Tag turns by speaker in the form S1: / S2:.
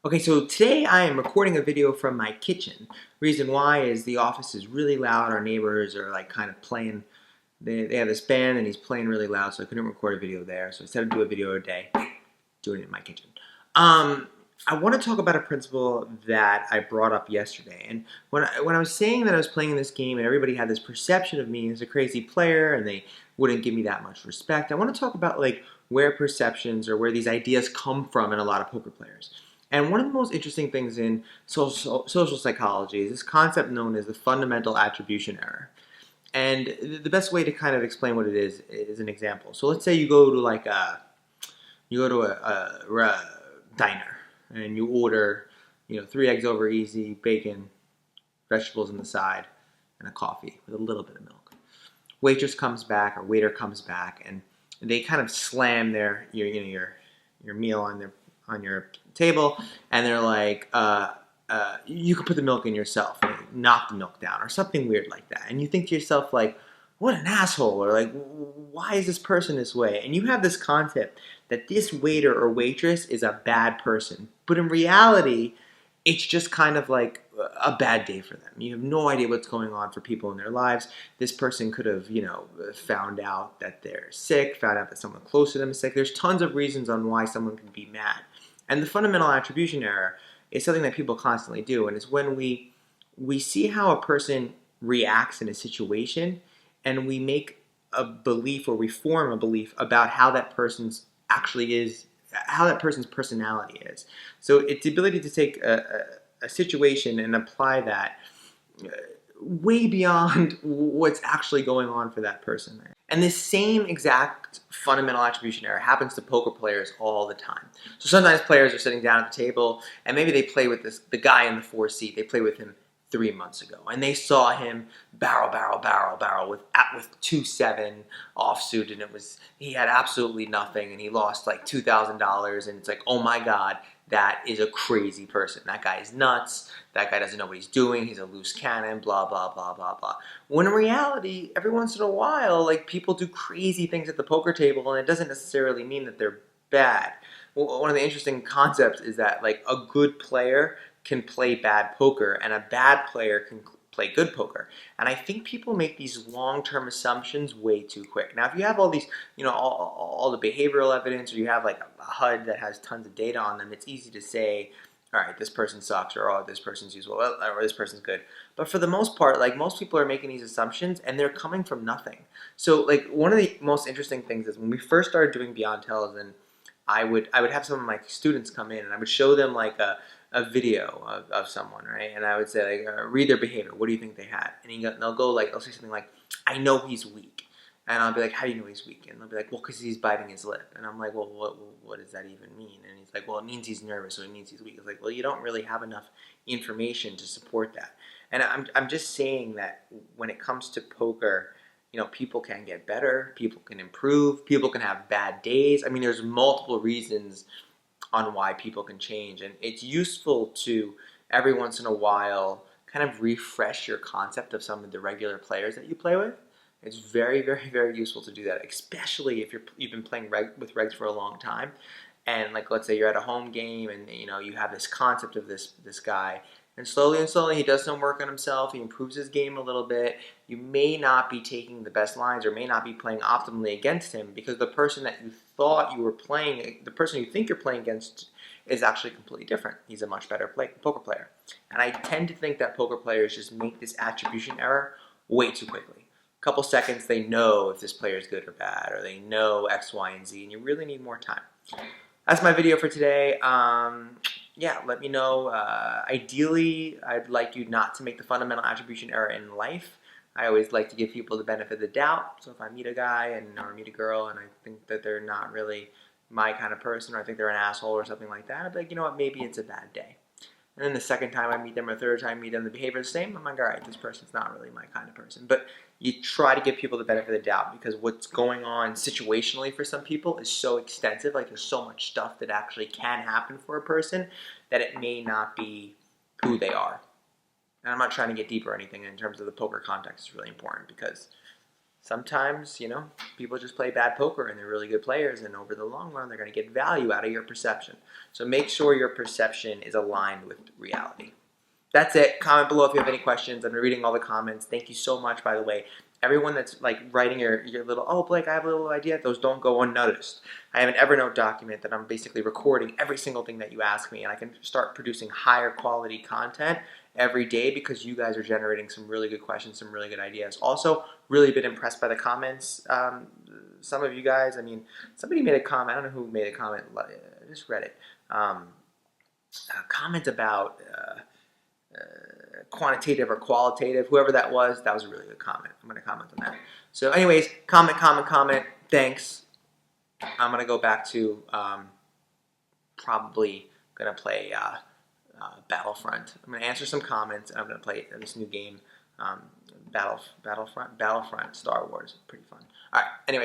S1: Okay, so today I am recording a video from my kitchen. Reason why is the office is really loud. Our neighbors are like kind of playing. They have this band and he's playing really loud, so I couldn't record a video there. So instead of do a video a day, doing it in my kitchen. Um, I want to talk about a principle that I brought up yesterday. And when I was saying that I was playing in this game and everybody had this perception of me as a crazy player and they wouldn't give me that much respect, I want to talk about like where perceptions or where these ideas come from in a lot of poker players. And one of the most interesting things in social psychology is this concept known as the fundamental attribution error. And the best way to kind of explain what it is an example. So let's say you go to a diner and you order, 3 eggs over easy, bacon, vegetables on the side, and a coffee with a little bit of milk. Waitress comes back or waiter comes back and they kind of slam your meal on your table and they're like, you can put the milk in yourself, and knock the milk down or something weird like that. And you think to yourself like, what an asshole, or like, why is this person this way? And you have this concept that this waiter or waitress is a bad person. But in reality, it's just kind of like a bad day for them. You have no idea what's going on for people in their lives. This person could have, found out that they're sick, found out that someone close to them is sick. There's tons of reasons on why someone can be mad. And the fundamental attribution error is something that people constantly do. And it's when we see how a person reacts in a situation and we make a belief or we form a belief about how that person's actually is, how that person's personality is. So it's the ability to take a situation and apply that way beyond what's actually going on for that person. And this same exact fundamental attribution error happens to poker players all the time. So sometimes players are sitting down at the table and maybe they play with the guy in the 4 seat. They play with him 3 months ago, and they saw him barrel with 2-7 offsuit, and he had absolutely nothing, and he lost like $2,000, and it's like, oh my god, that is a crazy person. That guy is nuts. That guy doesn't know what he's doing. He's a loose cannon. Blah blah blah blah blah. When in reality, every once in a while, like people do crazy things at the poker table, and it doesn't necessarily mean that they're bad. Well, one of the interesting concepts is that like a good player can play bad poker and a bad player can play good poker. And I think people make these long-term assumptions way too quick. Now, if you have all these, all the behavioral evidence, or you have like a HUD that has tons of data on them, it's easy to say, all right, this person sucks, or oh, this person's useful, or this person's good. But for the most part, like most people are making these assumptions and they're coming from nothing. So like one of the most interesting things is when we first started doing Beyond Tells, and I would have some of my students come in and I would show them like a video of someone, right? And I would say, like, read their behavior. What do you think they had? And they'll go like, they'll say something like, I know he's weak. And I'll be like, how do you know he's weak? And they'll be like, well, because he's biting his lip. And I'm like, well, what does that even mean? And he's like, well, it means he's nervous, so it means he's weak. It's like, well, you don't really have enough information to support that. And I'm just saying that when it comes to poker, people can get better, people can improve, people can have bad days. I mean, there's multiple reasons on why people can change. And it's useful to, every once in a while, kind of refresh your concept of some of the regular players that you play with. It's very, very, very useful to do that, especially if you've been playing with regs for a long time. And like, let's say you're at a home game and you have this concept of this guy, and slowly he does some work on himself. He improves his game a little bit. You may not be taking the best lines or may not be playing optimally against him because the person that you thought you were playing, the person you think you're playing against is actually completely different. He's a much better poker player. And I tend to think that poker players just make this attribution error way too quickly. A couple seconds, they know if this player is good or bad, or they know X, Y, and Z, and you really need more time. That's my video for today. Yeah, let me know. Ideally, I'd like you not to make the fundamental attribution error in life. I always like to give people the benefit of the doubt. So if I meet a guy or meet a girl and I think that they're not really my kind of person, or I think they're an asshole or something like that, I'd be like, you know what, maybe it's a bad day. And then the second time I meet them or third time I meet them, the behavior is the same. I'm like, all right, this person's not really my kind of person. But you try to give people the benefit of the doubt because what's going on situationally for some people is so extensive. Like there's so much stuff that actually can happen for a person that it may not be who they are. And I'm not trying to get deeper or anything in terms of the poker context. It's really important because sometimes, you know, people just play bad poker and they're really good players, and over the long run, they're going to get value out of your perception. So make sure your perception is aligned with reality. That's it. Comment below if you have any questions. I'm reading all the comments. Thank you so much, by the way. Everyone that's like writing your little, oh, Blake, I have a little idea. Those don't go unnoticed. I have an Evernote document that I'm basically recording every single thing that you ask me, and I can start producing higher quality content every day because you guys are generating some really good questions, some really good ideas. Also, really been impressed by the comments. Some of you guys, I mean, somebody made a comment. I don't know who made a comment. I just read it. A comment about quantitative or qualitative, whoever that was a really good comment. I'm going to comment on that. So anyways, comment. Thanks. I'm going to go back to probably going to play Battlefront. I'm going to answer some comments, and I'm going to play this new game, Battlefront Star Wars. Pretty fun. All right, anyways.